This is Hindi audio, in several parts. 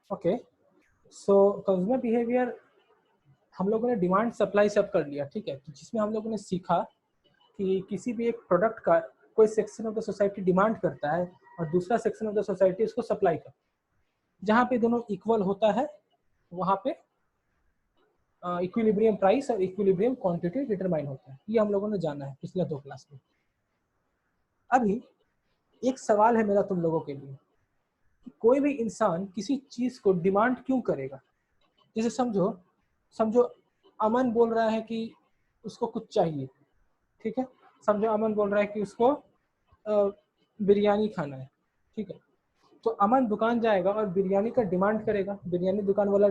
ओके, सो कंज्यूमर बिहेवियर हम लोगों ने डिमांड सप्लाई सब कर लिया, ठीक है, तो जिसमें हम लोगों ने सीखा कि किसी भी एक प्रोडक्ट का कोई section of the society demand करता है और दूसरा सेक्शन ऑफ द सोसाइटी उसको सप्लाई करता है। जहाँ पे दोनों इक्वल होता है वहाँ पे इक्विलिब्रियम प्राइस और इक्विलिब्रियम क्वांटिटी डिटरमाइन होता है। ये हम लोगों ने जाना है पिछले 2 क्लास में। अभी एक सवाल है मेरा तुम लोगों के लिए कि कोई भी इंसान किसी चीज को डिमांड क्यों करेगा? जैसे समझो समझो अमन बोल रहा है कि उसको कुछ चाहिए, ठीक है, समझो अमन बोल रहा है कि उसको बिरयानी खाना है, ठीक है, तो अमन दुकान जाएगा और बिरयानी का डिमांड करेगा, बिरयानी दुकान वाला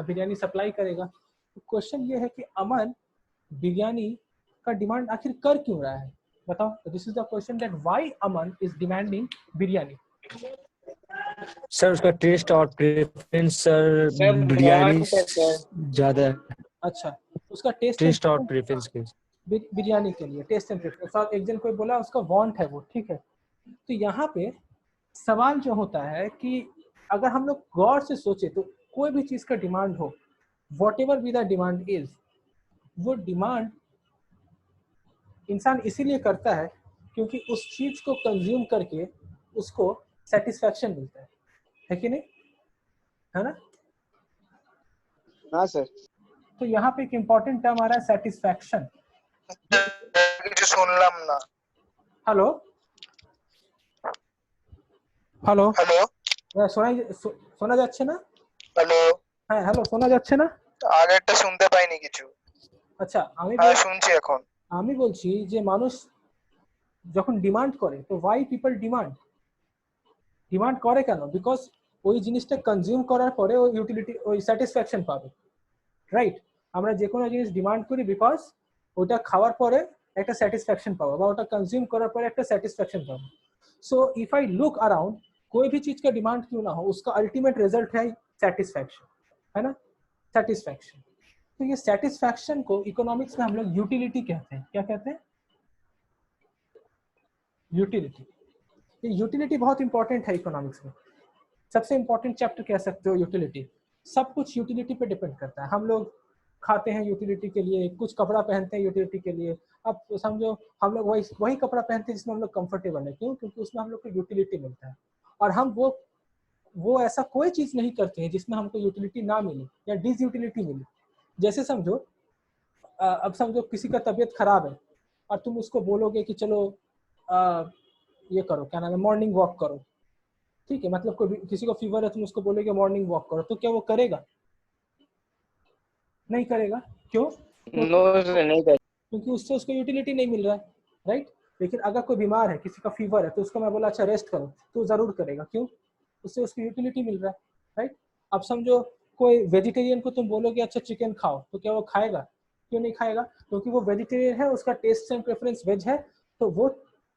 बिरयानी सप्लाई करेगा। तो क्वेश्चन ये है कि अमन बिरयानी का डिमांड आखिर कर क्यों रहा है? बताओ। This is the question that why Aman is demanding biryani. Sir उसका टेस्ट और प्रेफरेंस सर बिरयानी ज्यादा है। अच्छा, उसका टेस्ट और प्रेफरेंस के बिरयानी के लिए टेस्ट एंड प्रेफरेंस, और एक जन कोई बोला उसका वांट है वो, ठीक है। तो यहाँ पे सवाल जो होता है कि अगर हम लोग गौर से सोचे तो कोई भी चीज का डिमांड हो, what ever be the demand is, वो डिमांड इंसान इसीलिए करता है क्योंकि उस चीज को कंज्यूम करके उसको सेटिस्फैक्शन मिलता है कि नहीं, है ना? हाँ सर। तो यहाँ पे एक इम्पोर्टेंट टर्म आ रहा है सेटिस्फैक्शन। শুনলাম না। हेलो हेलो হ্যালো, শোনা যাচ্ছে না? হ্যালো, হ্যাঁ হ্যালো, শোনা যাচ্ছে না? আগেরটা শুনতে পাইনি কিছু। আচ্ছা, হ্যাঁ শুনছি এখন। আমি বলছি যে মানুষ যখন ডিমান্ড করে, তো ওয়াই পিপল ডিমান্ড করে কেন? বিকজ ওই জিনিসটা কনজিউম করার পরে ওই ইউটিলিটি, ওই স্যাটিসফ্যাকশন পাবে, রাইট? আমরা যে কোনো জিনিস ডিমান্ড করি বিকজ ওটা খাওয়ার পরে একটা স্যাটিসফ্যাকশন পাবো, বা ওটা कंज्यूम করার পরে একটা স্যাটিসফ্যাকशन पाबो। So if I look around, कोई भी चीज का डिमांड क्यों ना हो, उसका अल्टीमेट रिजल्ट है सेटिस्फैक्शन, है ना? सेटिस्फैक्शन। तो ये सेटिस्फैक्शन को इकोनॉमिक्स में हम लोग यूटिलिटी कहते हैं। क्या कहते हैं? यूटिलिटी। ये यूटिलिटी बहुत इंपॉर्टेंट है इकोनॉमिक्स में, सबसे इंपॉर्टेंट चैप्टर कह सकते हो यूटिलिटी। सब कुछ यूटिलिटी पे डिपेंड करता है। हम लोग खाते हैं यूटिलिटी के लिए, कुछ कपड़ा पहनते हैं यूटिलिटी के लिए। अब समझो हम लोग वही कपड़ा पहनते हैं जिसमें हम लोग कंफर्टेबल है, क्यों? क्योंकि उसमें हम लोग को यूटिलिटी मिलता है। और हम वो ऐसा कोई चीज नहीं करते हैं जिसमें हमको यूटिलिटी ना मिले या डिस यूटिलिटी मिले। जैसे समझो अब समझो किसी का तबीयत खराब है और तुम उसको बोलोगे कि चलो ये करो, क्या नाम है, मॉर्निंग वॉक करो, ठीक है, मतलब कोई किसी को फीवर है, तुम उसको बोलोगे मॉर्निंग वॉक करो, तो क्या वो करेगा? नहीं करेगा। क्यों? क्योंकि उससे उसको यूटिलिटी नहीं मिल रहा है, राइट? लेकिन अगर कोई बीमार है, किसी का फीवर है, तो उसको मैं बोला अच्छा रेस्ट करो, तो जरूर करेगा। क्यों? उससे उसको यूटिलिटी मिल रहा है, राइट? अब समझो कोई वेजिटेरियन को तुम बोलोगे अच्छा चिकन खाओ, तो क्या वो खाएगा? क्यों नहीं खाएगा? क्योंकि वो वेजिटेरियन है, उसका टेस्ट एंड प्रेफरेंस वेज है, तो वो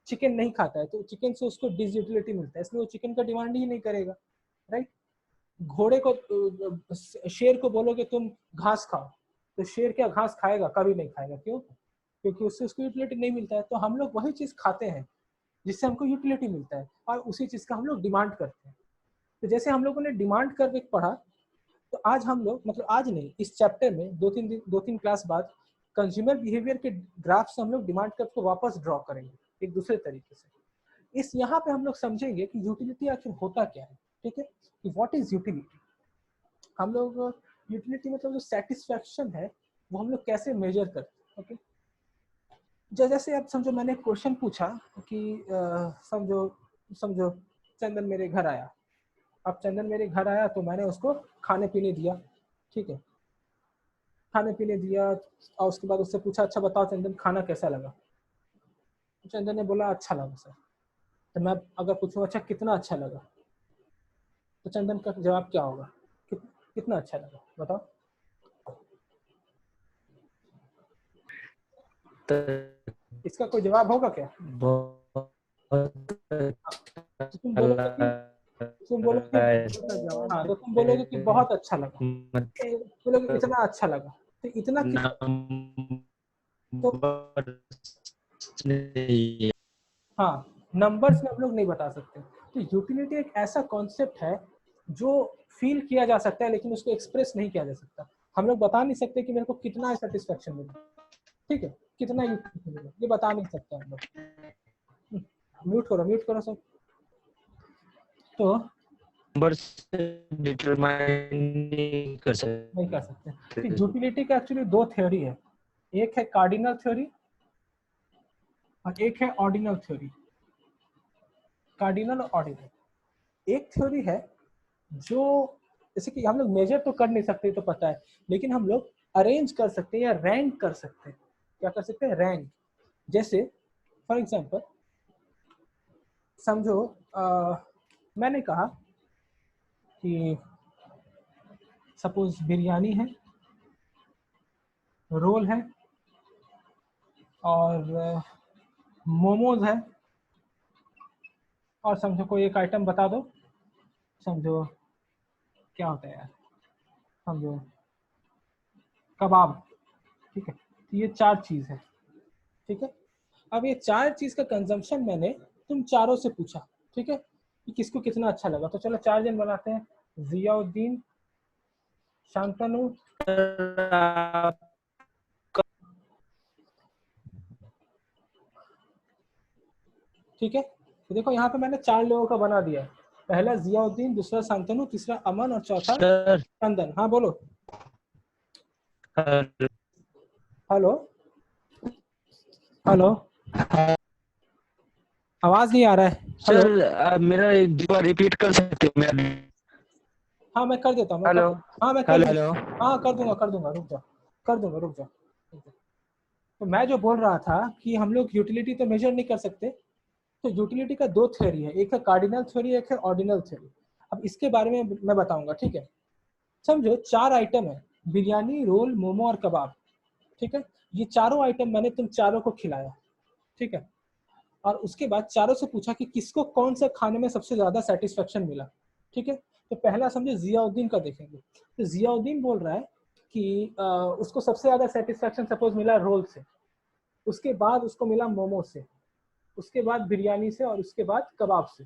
चिकन नहीं खाता है, तो चिकन से उसको डिसयूटिलिटी मिलता है, इसलिए वो चिकन का डिमांड ही नहीं करेगा, राइट? घोड़े को, शेर को बोलोगे तुम घास खाओ, तो शेर क्या घास खाएगा? कभी नहीं खाएगा। क्यों? क्योंकि उससे उसको यूटिलिटी नहीं मिलता है। तो हम लोग वही चीज खाते हैं जिससे हमको यूटिलिटी मिलता है, और उसी चीज का हम लोग डिमांड करते हैं। तो जैसे हम लोगों ने डिमांड करके पढ़ा, तो आज हम लोग, मतलब आज नहीं, इस चैप्टर में 2-3 क्लास बाद कंज्यूमर बिहेवियर के ग्राफ से हम लोग डिमांड कर्व को वापस ड्रॉ करेंगे एक दूसरे तरीके से। इस यहाँ पे हम लोग समझेंगे कि यूटिलिटी आखिर होता क्या है, ठीक है, कि व्हाट इज यूटिलिटी। हम लोग यूटिलिटी मतलब जो सेटिस्फैक्शन है वो हम लोग कैसे मेजर करते हैं, ओके? जैसे अब समझो मैंने क्वेश्चन पूछा कि समझो चंदन मेरे घर आया। अब चंदन मेरे घर आया तो मैंने उसको खाने पीने दिया, ठीक है, खाने पीने दिया, और उसके बाद उससे पूछा अच्छा बताओ चंदन खाना कैसा लगा? तो चंदन ने बोला अच्छा लगा सर। तो मैं अगर पूछूं अच्छा कितना अच्छा लगा, तो चंदन का जवाब क्या होगा? कितना अच्छा लगा बताओ? इसका कोई जवाब होगा क्या? तुम बोलोगे हाँ, तो तुम बोलोगे कि बहुत अच्छा लगा, बोलोगे इतना अच्छा लगा, तो इतना तो हाँ, नंबर्स में हम लोग नहीं बता सकते। तो यूटिलिटी एक ऐसा कॉन्सेप्ट है जो फील किया जा सकता है लेकिन उसको एक्सप्रेस नहीं किया जा सकता। हम लोग बता नहीं सकते कि मेरे को कितना सेटिस्फेक्शन मिला, ठीक है, कितना यूटिलिटी मिला, ये बता नहीं सकते हम लोग। म्यूट करो सब। तो नंबर से डिटरमाइन नहीं कर सकते। नहीं कर सकते। तो यूटिलिटी का एक्चुअली दो थ्योरी है, एक है कार्डिनल थ्योरी और एक है ऑर्डिनल थ्योरी। कार्डिनल और ऑर्डिनल एक थ्योरी है जो, जैसे कि हम लोग मेजर तो कर नहीं सकते तो पता है, लेकिन हम लोग अरेंज कर सकते हैं या रैंक कर सकते हैं। क्या कर सकते हैं? रैंक। जैसे फॉर एग्जांपल समझो मैंने कहा कि सपोज बिरयानी है, रोल है और मोमोज है, और समझो कोई एक आइटम बता दो, समझो क्या होता है यार, समझो कबाब, ठीक है। तो ये चार चीज है, ठीक है। अब ये चार चीज का कंजम्पशन मैंने तुम चारों से पूछा, ठीक है, कि किसको कितना अच्छा लगा। तो चलो चार जन बनाते हैं, जियाउद्दीन, शांतनु, ठीक है। तो देखो यहाँ पे मैंने चार लोगों का बना दिया है, पहला जियाउद्दीन, दूसरा शांतनु, तीसरा अमन और चौथा सर चंदन। हाँ बोलो। हेलो हेलो, आवाज नहीं आ रहा है। हेलो। सर मेरा एक बार रिपीट कर सकते हो मेरा? हाँ मैं कर देता हूँ, मैं कर, हेलो हाँ मैं कर हेलो दूंगा, हाँ कर दूंगा, रुक जाओ, कर दूंगा, रुक जाओ। तो मैं जो बोल रहा था कि हम लोग यूटिलिटी तो मेजर नहीं कर सकते, तो यूटिलिटी का दो थ्योरी है, एक है कार्डिनल थ्योरी, एक है ऑर्डिनल थ्योरी। अब इसके बारे में मैं बताऊंगा, ठीक है। समझो चार आइटम है, बिरयानी, रोल, मोमो और कबाब, ठीक है। ये चारों आइटम मैंने तुम चारों को खिलाया, ठीक है, और उसके बाद चारों से पूछा कि किसको कौन सा खाने में सबसे ज्यादा सेटिस्फेक्शन मिला, ठीक है। तो पहला समझो जियाउद्दीन का देखेंगे, तो जियाउद्दीन बोल रहा है कि उसको सबसे ज्यादा सेटिस्फेक्शन सपोज मिला रोल से, उसके बाद उसको मिला मोमो से, उसके बाद बिरयानी से और उसके बाद कबाब से।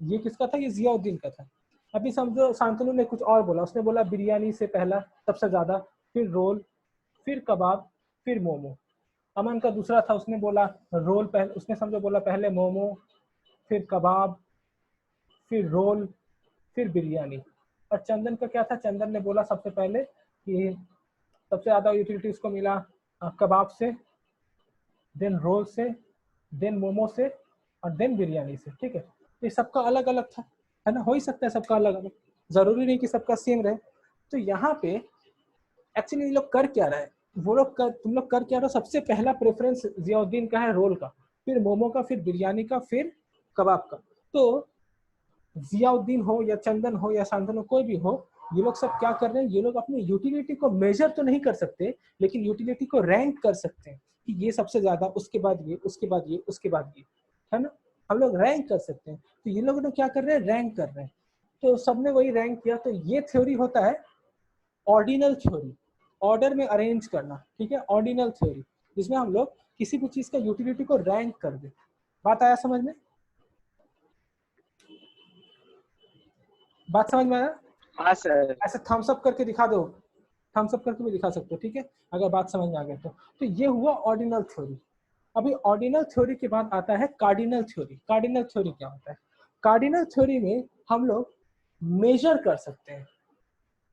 ये किसका था? ये जियाउद्दीन का था। अभी समझो शांतनु ने कुछ और बोला, उसने बोला बिरयानी से पहला सबसे ज्यादा, फिर रोल, फिर कबाब, फिर मोमो। अमन का दूसरा था, उसने बोला रोल पहले, उसने समझो बोला पहले मोमो, फिर कबाब, फिर रोल, फिर बिरयानी। और चंदन का क्या था? चंदन ने बोला सबसे पहले कि सबसे ज्यादा यूटिलिटी उसको मिला कबाब से, देन रोल से, देन मोमो से और देन बिरयानी से, ठीक है। तो ये सबका अलग अलग था, है ना, हो ही सकता है सबका अलग अलग, जरूरी नहीं कि सबका सेम रहे। तो यहाँ पे एक्चुअली लोग कर क्या रहे हैं, वो लोग कर, तुम लोग कर क्या रहे हो, सबसे पहला प्रेफरेंस जियाउद्दीन का है रोल का, फिर मोमो का, फिर बिरयानी का, फिर कबाब का। तो जियाउद्दीन हो या चंदन हो या शांतनु, कोई भी हो, ये लोग सब क्या कर रहे हैं, ये लोग अपनी यूटिलिटी को मेजर तो नहीं कर सकते, लेकिन यूटिलिटी को रैंक कर सकते हैं कि ये सबसे ज्यादा, उसके बाद ये, उसके बाद ये, उसके बाद ये, है ना। हम लोग रैंक कर सकते हैं। तो ये लोग क्या कर रहे हैं? रैंक कर रहे हैं। तो सबने वही रैंक किया। तो ये थ्योरी होता है ऑर्डिनल थ्योरी, ऑर्डर में अरेंज करना, ठीक है, ऑर्डिनल थ्योरी, जिसमें हम लोग किसी भी चीज का यूटिलिटी को रैंक कर दे। बात आया समझ में? बात समझ में आया? हाँ सर। ऐसे थम्स अप करके दिखा दो, थम्स अप करके भी दिखा सकते हो, ठीक है, अगर बात समझ में आ गई तो ये हुआ ऑर्डिनल थ्योरी। अभी ऑर्डिनल थ्योरी के बाद आता है कार्डिनल थ्योरी। कार्डिनल थ्योरी क्या होता है? कार्डिनल थ्योरी में हम लोग मेजर कर सकते हैं।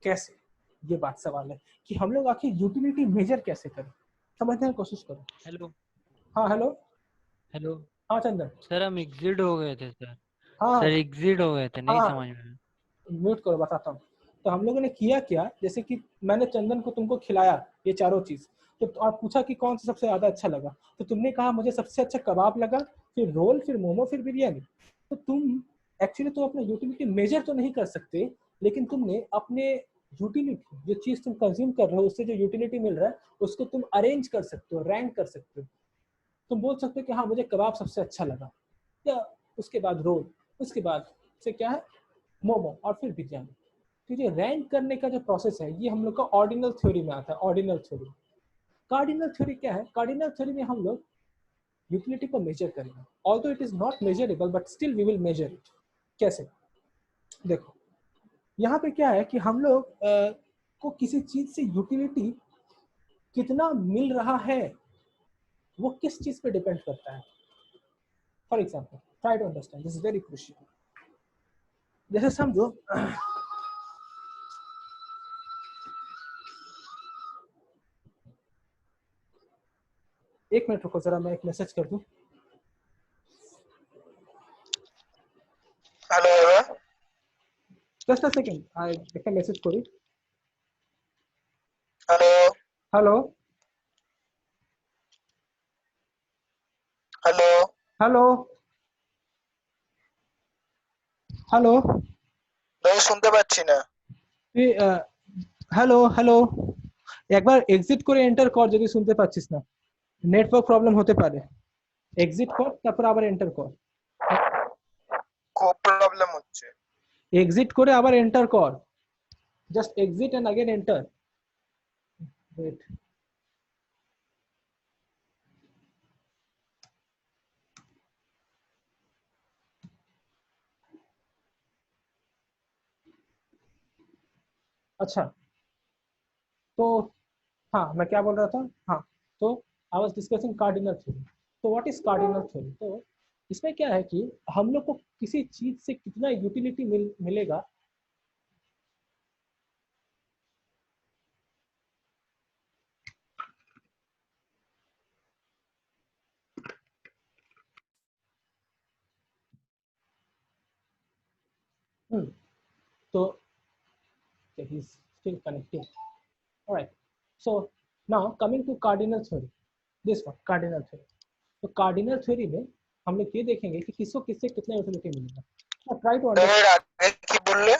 कैसे? ये बात सवाल है कि हम लोग आखिर यूटिलिटी मेजर कैसे करें, समझने की कोशिश करो। हेलो हाँ हेलो। हेलो हाँ चंदन। सर हम एग्जिट हो गए थे सर। हाँ सर एग्जिट हो गए थे, नहीं हाँ, समझ में। म्यूट करो, बताता हूँ। तो हम लोगों ने किया क्या, जैसे कि मैंने चंदन को तुमको खिलाया ये चारों चीज, तो आप पूछा कि कौन सा सबसे ज्यादा अच्छा लगा, तो तुमने कहा मुझे सबसे अच्छा कबाब लगा, फिर रोल, फिर मोमो, फिर बिरयानी। तो तुम एक्चुअली तुम अपना यूटिलिटी मेजर तो नहीं कर सकते, लेकिन तुमने अपने यूटिलिटी, जो चीज तुम कंज्यूम कर रहे हो, उससे जो यूटिलिटी मिल रहा है उसको तुम अरेंज कर सकते हो, रैंक कर सकते हो। तुम बोल सकते हो कि हाँ मुझे कबाब सबसे अच्छा लगा, या उसके बाद रोल, उसके बाद से क्या है, मोमो, और फिर बिरयानी। तो ये रैंक करने का जो प्रोसेस है, ये हम लोग का ऑर्डिनल थ्योरी में आता है, ऑर्डिनल थ्योरी। कार्डिनल थ्योरी क्या है? कार्डिनल थ्योरी में हम लोग यूटिलिटी को मेजर करेंगे, although it is not measurable but still we will measure it. कैसे? देखो, यहाँ पे क्या है कि हम लोग को किसी चीज से यूटिलिटी कितना मिल रहा है वो किस चीज पे डिपेंड करता है। For example try to understand, this is very crucial. जैसे समझो एक मिनट रुको जरा, मैं एक मैसेज कर दूं। হ্যালো দাদা। जस्ट अ सेकंड, একটা মেসেজ করি। Hello hello hello hello hello ভাই শুনতে পাচ্ছি না। হ্যালো হ্যালো, একবার এক্সিট করে এন্টার কর যদি শুনতে পাচ্ছিস না, নেটওয়ার্ক প্রবলেম হতে পারে। এক্সিট কর তারপর আবার এন্টার কর। খুব প্রবলেম হচ্ছে। এক্সিট করে আবার এন্টার কর, just exit and again enter. Wait, अच्छा तो हाँ मैं क्या बोल रहा था। हाँ तो I was discussing cardinal theory. तो व्हाट इज कार्डिनल थ्योरी? तो इसमें क्या है कि हम लोग को किसी चीज से कितना यूटिलिटी मिलेगा। तो he is still connecting. All right, so now coming to cardinal theory, this one cardinal theory। तो कार्डिनल थ्योरी में हम लोग ये देखेंगे कि किसको किससे कितना यूटिलिटी मिलेगा। ट्राई टू এর अंडरस्टैंड। আগে কি বললে?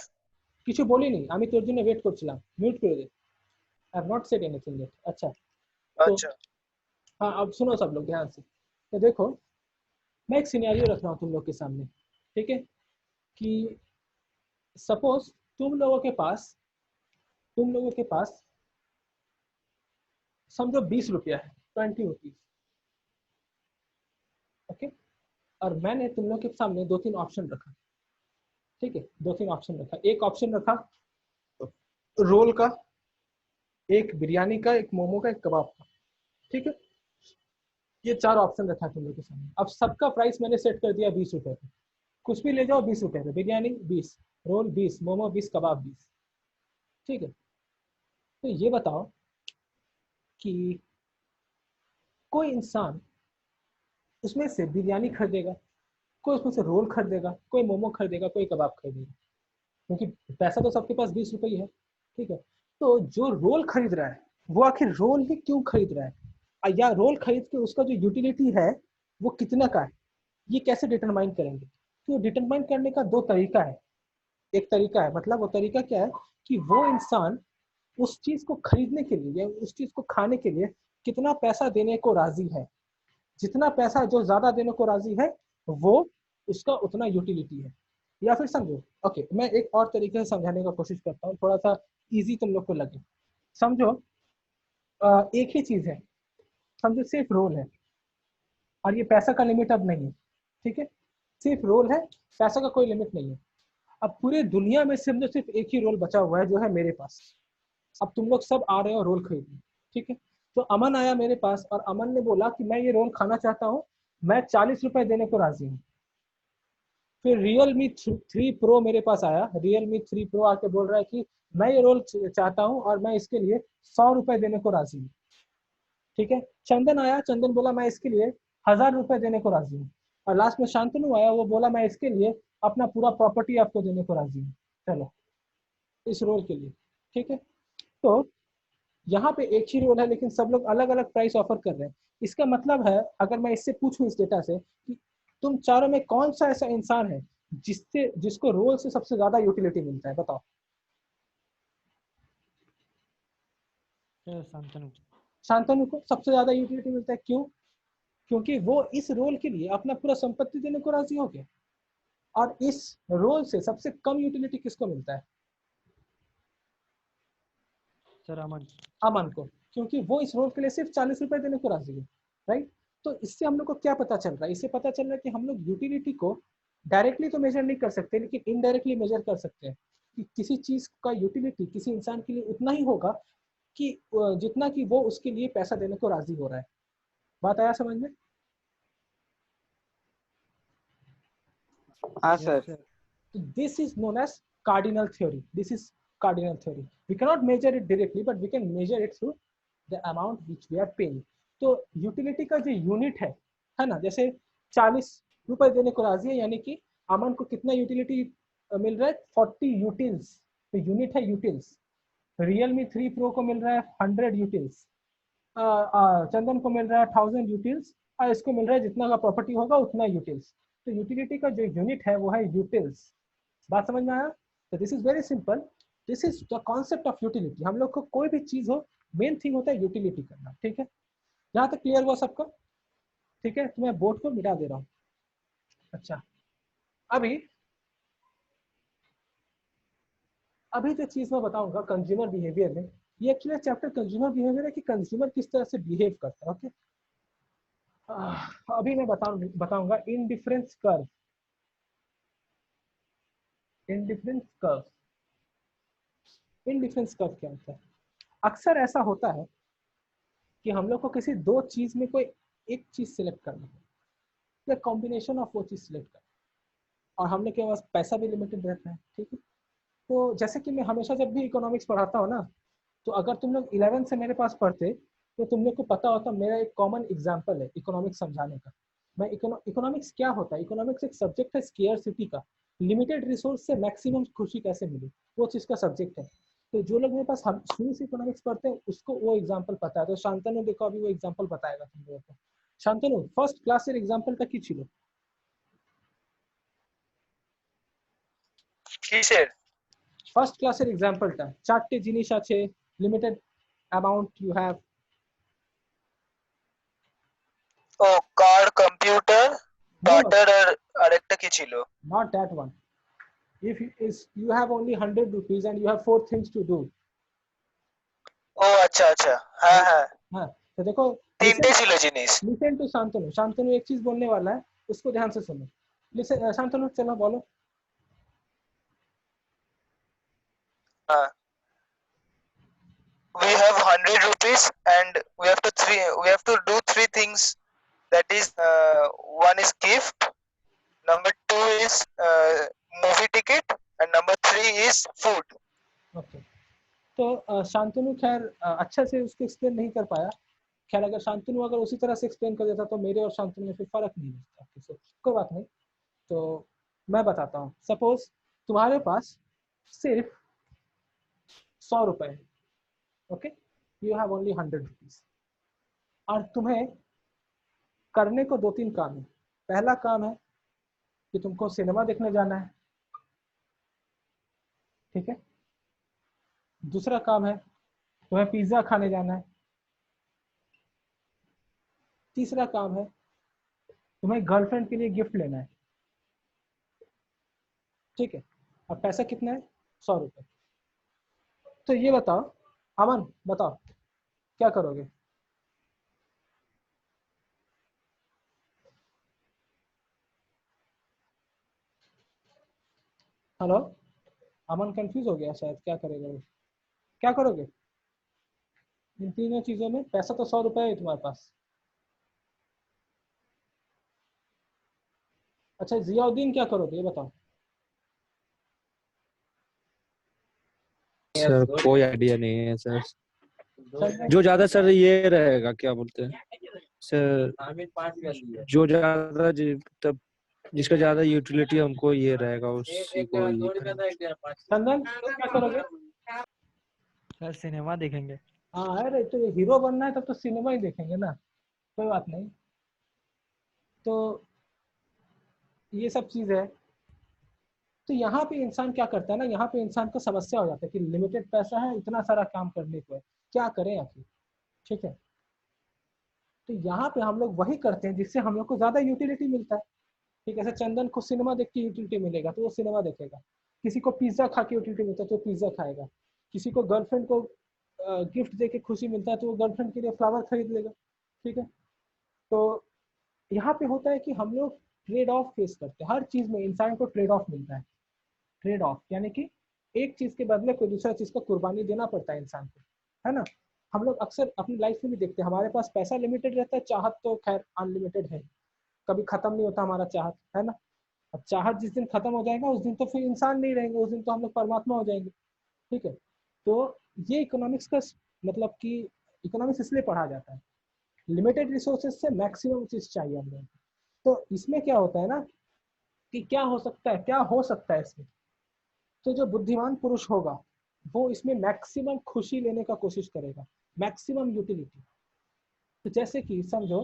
কিছু বলিনি, আমি তোর জন্য ওয়েট করছিলাম, মিউট করে দে। I have not said anything yet. अच्छा तो আচ্ছা हाँ अब सुनो सब लोग ध्यान से। तो देखो मैं एक सिनेरियो रख रहा हूँ तुम लोग के सामने, ठीक है, कि सपोज तुम लोगों के पास समझो 20 रुपया है, 20 रुपीज, ओके। और मैंने तुम लोग के सामने 2-3 ऑप्शन रखा, ठीक है, 2-3 ऑप्शन रखा। एक ऑप्शन रखा रोल का, एक बिरयानी का, एक मोमो का, एक कबाब का, ठीक है। ये 4 ऑप्शन रखा तुम लोग के सामने। अब सबका प्राइस मैंने सेट कर दिया 20 रुपए पे। कुछ भी ले जाओ 20 रुपए पे, बिरयानी 20, रोल 20, मोमो 20, कबाब 20, ठीक है। तो ये बताओ कि कोई इंसान उसमें से बिरयानी खरीदेगा, कोई उसमें से रोल खरीदेगा, कोई मोमो खरीदेगा, कोई कबाब खरीदेगा, क्योंकि पैसा तो सबके पास 20 रुपये ही है, ठीक है। तो जो रोल खरीद रहा है वो आखिर रोल ही क्यों खरीद रहा है, या रोल खरीद के उसका जो यूटिलिटी है वो कितना का है, ये कैसे डिटरमाइन करेंगे। तो डिटरमाइन करने का 2 तरीका है। एक तरीका है, मतलब वो तरीका क्या है कि वो इंसान उस चीज को खरीदने के लिए या उस चीज को खाने के लिए कितना पैसा देने को राजी है। जितना पैसा जो ज्यादा देने को राजी है वो उसका उतना यूटिलिटी है। या फिर समझो, ओके मैं एक और तरीके से समझाने का कोशिश करता हूँ, थोड़ा सा इजी तुम लोग को लगे। समझो एक ही चीज है, समझो सिर्फ रोल है और ये पैसा का लिमिट अब नहीं है, ठीक है। सिर्फ रोल है, पैसा का कोई लिमिट नहीं है। अब पूरे दुनिया में समझो सिर्फ एक ही रोल बचा हुआ है जो है मेरे पास। अब तुम लोग सब आ रहे हो रोल खरीदने, ठीक है। तो अमन आया मेरे पास और अमन ने बोला कि मैं ये रोल खाना चाहता हूँ, मैं 40 रुपए देने को राजी हूँ। फिर Realme 3 Pro मेरे पास आया, Realme 3 Pro आके बोल रहा है कि मैं ये रोल चाहता हूँ और मैं इसके लिए 100 रुपए देने को राजी हूँ, ठीक है। चंदन आया, चंदन बोला मैं इसके लिए 1000 रुपए देने को राजी हूँ। और लास्ट में शांतनु आया, वो बोला मैं इसके लिए अपना पूरा प्रॉपर्टी आपको देने को राजी हूँ, चलो इस रोल के लिए, ठीक है। तो यहाँ पे एक ही रोल है लेकिन सब लोग अलग अलग प्राइस ऑफर कर रहे हैं। इसका मतलब है अगर मैं इससे पूछूं इस डेटा से कि तुम चारों में कौन सा ऐसा इंसान है जिसको रोल से सबसे ज्यादा यूटिलिटी मिलता है, बताओ। शांतनु। शांतनु को सबसे ज्यादा यूटिलिटी मिलता है, क्यों? क्योंकि वो इस रोल के लिए अपना पूरा संपत्ति देने को राजी हो गया। और इस रोल से सबसे कम यूटिलिटी किसको मिलता है? सर अमन। अमन को, क्योंकि वो इस रोल के लिए सिर्फ 40 रुपए देने को राजी है, राइट। तो इससे हम लोग को क्या पता चल रहा है? इससे पता चल रहा है कि हम लोग यूटिलिटी को डायरेक्टली तो मेजर नहीं कर सकते लेकिन इनडायरेक्टली मेजर कर सकते हैं। कि किसी चीज का यूटिलिटी किसी इंसान के लिए उतना ही होगा कि जितना कि वो उसके लिए पैसा देने को राजी हो रहा है। बात आया समझ में? हाँ Yes, sir. sir. This is known as cardinal theory. This is cardinal theory. We cannot measure it directly, but we can measure it through the amount which we are paying. तो यूटिलिटी का जो यूनिट है ना, जैसे 40 रुपए देने को राजी है, यानी कि अमन को कितना यूटिलिटी मिल रहा है? 40 यूटिल्स। तो यूनिट है यूटिल्स। Realme 3 Pro को मिल रहा है 100 यूटिल्स, चंदन को मिल रहा है 1000 यूटिल्स, और इसको मिल रहा है जितना का प्रॉपर्टी होगा उतना यूटिल्स। तो यूटिलिटी का जो यूनिट है वो है यूटिल्स। बात समझ में आया? तो this is very simple, this is the concept of utility. हम लोग को कोई भी चीज हो, मेन थिंग होता है यूटिलिटी करना। ठीक है, यहाँ तक क्लियर हुआ सबको? ठीक है, तो मैं बोर्ड को मिटा दे रहा हूँ। अच्छा, अभी जो चीज मैं बताऊंगा कंज्यूमर बिहेवियर में, ये एक्चुअली चैप्टर कंज्यूमर बिहेवियर है कि कंज्यूमर किस तरह से बिहेव करता है। ओके, अभी मैं बताऊंगा indifference curve. Indifference curve, indifference curve क्या होता है? अक्सर ऐसा होता है कि हम लोग को किसी दो चीज में कोई एक चीज सिलेक्ट करना है, या कॉम्बिनेशन ऑफ वो चीज सिलेक्ट करना है, और हम लोग के पास पैसा भी लिमिटेड रहता है। ठीक है, तो जैसे कि मैं हमेशा जब भी इकोनॉमिक्स पढ़ाता हूँ ना, तो अगर तुम लोग 11 से मेरे पास पढ़ते तो तुम लोग को पता होता मेरा एक कॉमन एग्जाम्पल है इकोनॉमिक्स समझाने का। मैं इकोनॉमिक्स क्या होता है? इकोनॉमिक्स एक सब्जेक्ट है स्केयरसिटी का, लिमिटेड रिसोर्स से मैक्सिमम खुशी कैसे मिले, वो चीज़ का सब्जेक्ट है। तो जो लोग मेरे पास शुरू से इकोनॉमिक्स पढ़ते हैं उसको वो एग्जाम्पल पता है। तो शांतनु देखो अभी वो एग्जाम्पल बताएगा तुम लोगों को। शांतनु फर्स्ट क्लासेर एग्जाम्पलটা কি ছিল? কিসের? ফার্স্ট ক্লাসের এক্সাম্পলটা চারটে জিনিস আছে, লিমিটেড অ্যামাউন্ট ইউ হ্যাভ। ও car, computer, No, no, butter, আর আরেকটা কি ছিল? not that one. If you have only 100 rupees and you have 4 things to do. ও আচ্ছা আচ্ছা, হ্যাঁ হ্যাঁ, हाँ, तो देखो, তিনটে ছিল জিনিস। Listen to Shantanu. शांतनु एक चीज बोलने वाला है, उसको ध्यान से सुनो। लिसन शांतनु, चलो बोलो। हाँ, we have 100 rupees and we have to do three things. That is, one is gift, number two is movie ticket, and number three is food. Okay, तो शांतनु खैर अच्छा से उसको एक्सप्लेन नहीं कर पाया। खैर अगर शांतनु अगर उसी तरह से एक्सप्लेन कर देता तो मेरे और शांतनु में फिर फर्क नहीं होता, तो कोई बात नहीं। तो मैं बताता हूँ, सपोज तुम्हारे पास सिर्फ 100 रुपए है। Okay, you have only 100 rupees, और तुम्हें करने को 2-3 काम है। पहला काम है कि तुमको सिनेमा देखने जाना है। ठीक है, दूसरा काम है तुम्हें पिज्जा खाने जाना है। तीसरा काम है तुम्हें गर्लफ्रेंड के लिए गिफ्ट लेना है। ठीक है, अब पैसा कितना है? 100 रुपए। तो ये बताओ अमन, बताओ क्या करोगे? हेलो, अमन कंफ्यूज हो गया शायद, क्या करेगा वो? क्या करोगे इन तीनों चीजों में? पैसा तो 100 रुपए है तुम्हारे पास। अच्छा, जियाउद्दीन क्या करोगे ये बताओ? सर कोई आइडिया नहीं है सर। संजय, जो ज्यादा सर ये रहेगा, क्या बोलते हैं सर, जो ज्यादा तब जिसका ज्यादा यूटिलिटी हमको ये रहेगा उसी को ये करेंगे। चंदन तुम क्या करोगे? सर सिनेमा देखेंगे। हाँ, अरे तो हीरो बनना है तब तो सिनेमा ही देखेंगे ना, कोई बात नहीं। तो ये सब चीज है। तो यहाँ पे इंसान क्या करता है ना, यहाँ पे इंसान को समस्या हो जाता है कि लिमिटेड पैसा है, इतना सारा काम करने को है, क्या करें आखिर। ठीक है, तो यहाँ पे हम लोग वही करते हैं जिससे हम लोग को ज्यादा यूटिलिटी मिलता है। ठीक है, ऐसे चंदन को सिनेमा देख के यूटिलिटी मिलेगा तो वो सिनेमा देखेगा। किसी को पिज्जा खा के यूटिलिटी मिलता है तो पिज्जा खाएगा। किसी को गर्लफ्रेंड को गिफ्ट दे के खुशी मिलता है तो वो गर्लफ्रेंड के लिए फ्लावर खरीद लेगा। ठीक है, तो यहाँ पे होता है कि हम लोग ट्रेड ऑफ फेस करते हैं। हर चीज में इंसान को ट्रेड ऑफ मिलता है। ट्रेड ऑफ यानी कि एक चीज के बदले कोई दूसरा चीज का कुर्बानी देना पड़ता है इंसान को, है ना। हम लोग अक्सर अपनी लाइफ में भी देखते हैं, हमारे पास पैसा लिमिटेड रहता है, चाहत तो खैर अनलिमिटेड है, कभी खत्म नहीं होता हमारा चाहत, है ना। अब चाहत जिस दिन खत्म हो जाएगा उस दिन तो फिर इंसान नहीं रहेंगे, उस दिन तो हम लोग परमात्मा हो जाएंगे, ठीक है। तो ये इकोनॉमिक्स का मतलब कि इकोनॉमिक्स इसलिए पढ़ा जाता है, लिमिटेड रिसोर्सेज से मैक्सिमम चीज चाहिए हम लोग। तो इसमें क्या होता है ना कि क्या हो सकता है, क्या हो सकता है इसमें, तो जो बुद्धिमान पुरुष होगा वो इसमें मैक्सिमम खुशी लेने का कोशिश करेगा, मैक्सिमम यूटिलिटी। तो जैसे कि समझो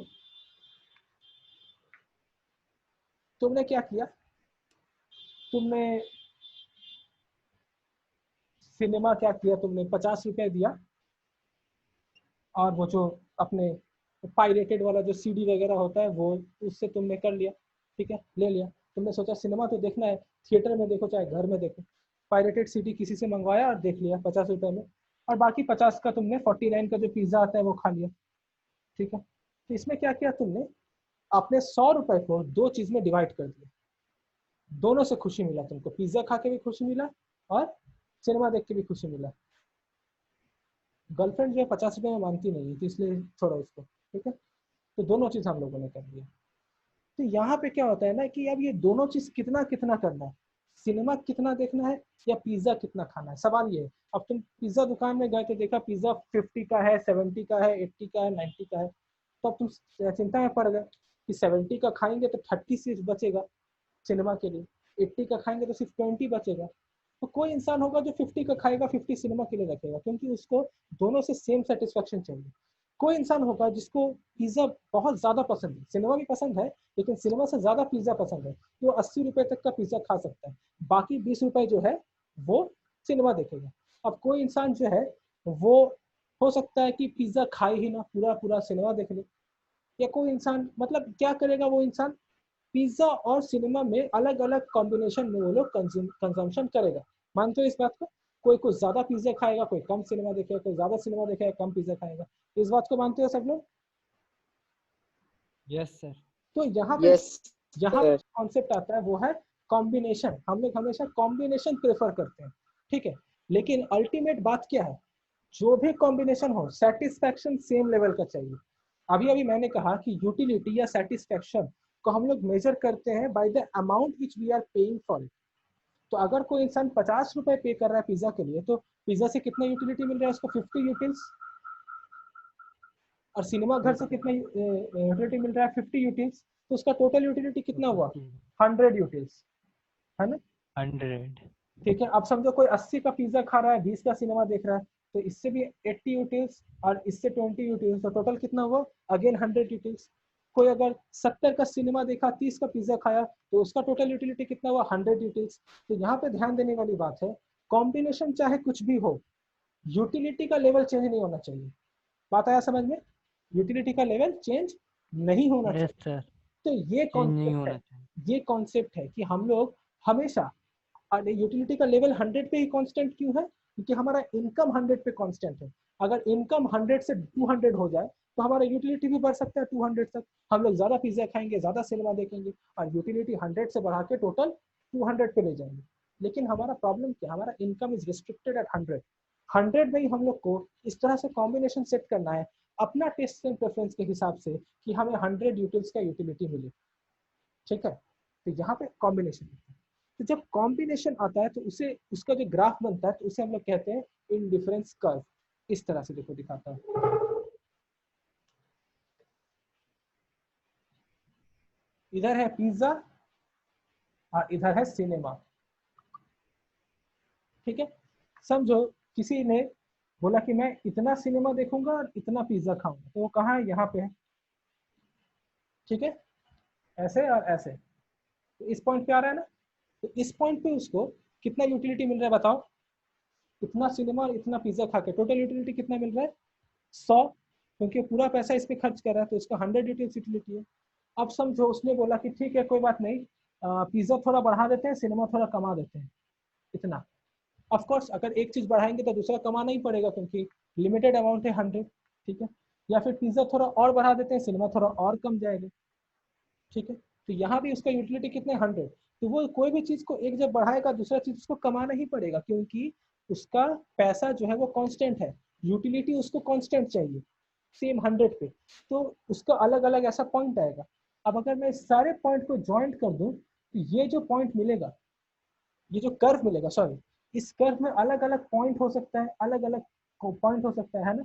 तुमने क्या किया, तुमने सिनेमा क्या किया, तुमने 50 रुपए दिया और वो जो अपने पायरेटेड वाला जो सीडी वगैरह होता है वो उससे तुमने कर लिया, ठीक है, ले लिया। तुमने सोचा सिनेमा तो देखना है, थिएटर में देखो चाहे घर में देखो, पायरेटेड सीडी किसी से मंगवाया और देख लिया 50 रुपए में, और बाकी 50 का तुमने 49 का जो पिज्जा आता है वो खा लिया, ठीक है। तो इसमें क्या किया तुमने, अपने 100 रुपए को 2 चीज में डिवाइड कर दिया, दोनों से खुशी मिला तुमको, पिज्जा खा के भी खुशी मिला और सिनेमा देख के भी खुशी मिला। गर्लफ्रेंड जो है 50 रुपए में मानती नहीं है, तो इसलिए छोड़ो उसको, ठीक है। तो दोनों चीज हम लोगों ने कर दिया। तो यहाँ पे क्या होता है ना कि अब ये दोनों चीज कितना कितना करना है, सिनेमा कितना देखना है या पिज्जा कितना खाना है, सवाल ये है। अब तुम पिज्जा दुकान में गए तो देखा पिज्जा 50 का है, 70 का है, 80 का है, 90 का है, तो अब तुम चिंता में पड़ गए कि 70 का खाएंगे तो 30 सिर्फ बचेगा सिनेमा के लिए, 80 का खाएंगे तो सिर्फ 20 बचेगा। तो कोई इंसान होगा जो 50 का खाएगा, 50 सिनेमा के लिए रखेगा, क्योंकि उसको दोनों से सेम सेटिस्फेक्शन चाहिए। कोई इंसान होगा जिसको पिज्जा बहुत ज्यादा पसंद है, सिनेमा भी पसंद है लेकिन सिनेमा से ज्यादा पिज्जा पसंद है, तो वो 80 रुपए तक का पिज्जा खा सकता है, बाकी 20 रुपए जो है वो सिनेमा देखेगा। अब कोई इंसान जो है वो हो सकता है कि पिज्जा खाए ही ना, पूरा पूरा सिनेमा देख ले। या कोई इंसान मतलब क्या करेगा, वो इंसान पिज्जा और सिनेमा में अलग अलग कॉम्बिनेशन में वो लोग कंजम्पशन करेगा। मानते हो इस बात को, कोई कुछ ज्यादा पिज्जा खाएगा, कोई कम सिनेमा देखेगा, कोई ज्यादा सिनेमा देखेगा, कम पिज्जा खाएगा। इस बात को मानते हो सब लोग? Yes sir. तो यहाँ पे जहाँ कॉन्सेप्ट आता है वो है कॉम्बिनेशन। हम लोग हमेशा कॉम्बिनेशन प्रेफर करते हैं, ठीक है। लेकिन अल्टीमेट बात क्या है, जो भी कॉम्बिनेशन हो सेटिस्फैक्शन सेम लेवल का चाहिए। अभी अभी मैंने कहा कि यूटिलिटी या सेटिस्फैक्शन को हम लोग मेजर करते हैं by the amount which we are paying for it. तो अगर कोई इंसान 50 रुपए पे कर रहा है पिज्जा के लिए, तो पिज्जा से कितना यूटिलिटी मिल रहा है उसको, 50 यूटिल्स। और सिनेमा घर से कितना यूटिलिटी मिल रहा है, 50 यूटिल्स। तो उसका टोटल यूटिलिटी कितना हुआ, 100 यूटिल्स, है ना। 100। ठीक है। अब समझो कोई 80 का पिज्जा खा रहा है, 20 का सिनेमा देख रहा है, तो इससे भी 80 यूटिल्स और इससे 20 यूटिल्स, तो टोटल कितना हुआ, अगेन 100 यूटिल्स। कोई अगर 70 का सिनेमा देखा, 30 का पिज्जा खाया, तो उसका टोटल यूटिलिटी कितना हुआ, 100 यूटिल्स। तो यहाँ पे ध्यान देने वाली बात है, कॉम्बिनेशन चाहे कुछ भी हो, यूटिलिटी का लेवल चेंज नहीं होना चाहिए। बात आया समझ में, यूटिलिटी का लेवल चेंज नहीं होना चाहिए। Yes sir. तो ये कॉन्सेप्ट है, ये कॉन्सेप्ट है कि हम लोग हमेशा यूटिलिटी का लेवल 100 पे ही कांस्टेंट क्यों है, क्योंकि हमारा इनकम 100 पे कांस्टेंट है। अगर इनकम 100 से 200 हो जाए तो हमारा यूटिलिटी भी बढ़ सकता है 200 तक। हम लोग ज्यादा पिज्जा खाएंगे, ज्यादा सिनेमा देखेंगे और यूटिलिटी 100 से बढ़ा के टोटल 200 पे ले जाएंगे। लेकिन हमारा प्रॉब्लम क्या, हमारा इनकम इज रिस्ट्रिक्टेड एट 100 में ही हम लोग को इस तरह से कॉम्बिनेशन सेट करना है अपना टेस्ट एंड प्रेफरेंस के हिसाब से कि हमें 100 यूटिल्स का यूटिलिटी मिले, ठीक है। तो यहाँ पे कॉम्बिनेशन, तो जब कॉम्बिनेशन आता है तो उसे उसका जो ग्राफ बनता है तो उसे हम लोग कहते हैं इंडिफरेंस कर्व। इस तरह से देखो दिखाता हूं, इधर है पिज्जा और इधर है सिनेमा, ठीक है। समझो किसी ने बोला कि मैं इतना सिनेमा देखूंगा और इतना पिज्जा खाऊंगा, तो वो कहाँ है, यहाँ पे है, ठीक है, ऐसे और ऐसे। तो इस पॉइंट पे आ रहा है ना, तो इस पॉइंट पे उसको कितना यूटिलिटी मिल रहा है बताओ, इतना सिनेमा और इतना पिज्जा खा के टोटल यूटिलिटी कितना मिल रहा है, 100, क्योंकि पूरा पैसा इस पे खर्च कर रहा है तो इसका 100 यूटिलिटी है। अब समझो उसने बोला कि ठीक है कोई बात नहीं, पिज्जा थोड़ा बढ़ा देते हैं, सिनेमा थोड़ा कमा देते हैं, इतना। ऑफ कोर्स अगर एक चीज बढ़ाएंगे तो दूसरा कमाना ही पड़ेगा क्योंकि लिमिटेड अमाउंट है 100, ठीक है। या फिर पिज्जा थोड़ा और बढ़ा देते हैं, सिनेमा थोड़ा और कम जाएगा, ठीक है। तो यहाँ भी उसका यूटिलिटी कितने, 100। तो वो कोई भी चीज को एक जब बढ़ाएगा दूसरा चीज उसको कमाना ही पड़ेगा, क्योंकि उसका पैसा जो है वो कांस्टेंट है, यूटिलिटी उसको कांस्टेंट चाहिए सेम 100 पे, तो उसका अलग अलग ऐसा पॉइंट आएगा। अब अगर मैं इस सारे पॉइंट को ज्वाइंट कर दूं तो ये जो पॉइंट मिलेगा, ये जो कर्व मिलेगा, सॉरी, इस कर्व में अलग अलग पॉइंट हो सकता है, अलग अलग पॉइंट हो सकता है ना,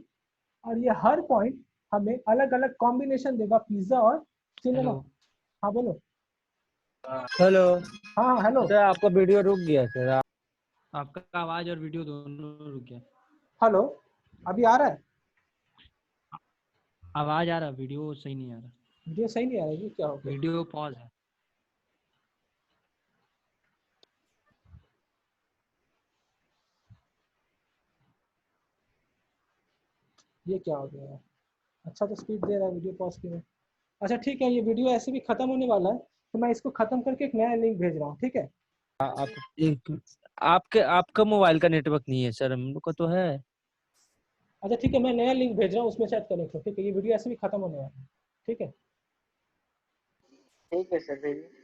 और ये हर पॉइंट हमें अलग अलग कॉम्बिनेशन देगा पिज्जा और सिनेमा। हेलो हाँ बोलो। हेलो हाँ हाँ हेलो। सर, आपका वीडियो रुक गया सर। आपका आवाज और वीडियो दोनों रुक गया। हेलो, अभी आ रहा है? आवाज आ रहा, वीडियो सही नहीं आ रहा। वीडियो सही नहीं आ रहा है, ये क्या हो गया? वीडियो पॉज है। ये क्या हो गया? अच्छा तो स्पीड दे रहा है वीडियो पॉज की में। अच्छा ठीक है, ये वीडियो ऐसे भी खत्म होने वाला है, तो मैं इसको खत्म करके एक नया लिंक भेज रहा हूँ, ठीक है? आप एक आपका मोबाइल का नेटवर्क नहीं है सर, हम लोग का तो है। अच्छा ठीक है, मैं नया लिंक भेज रहा हूँ, उसमें शायद कनेक्ट हो, ठीक है? ये वीडियो ऐसे भी खत्म होने वाला है, ठीक है? ठीक है सर, भेजिए।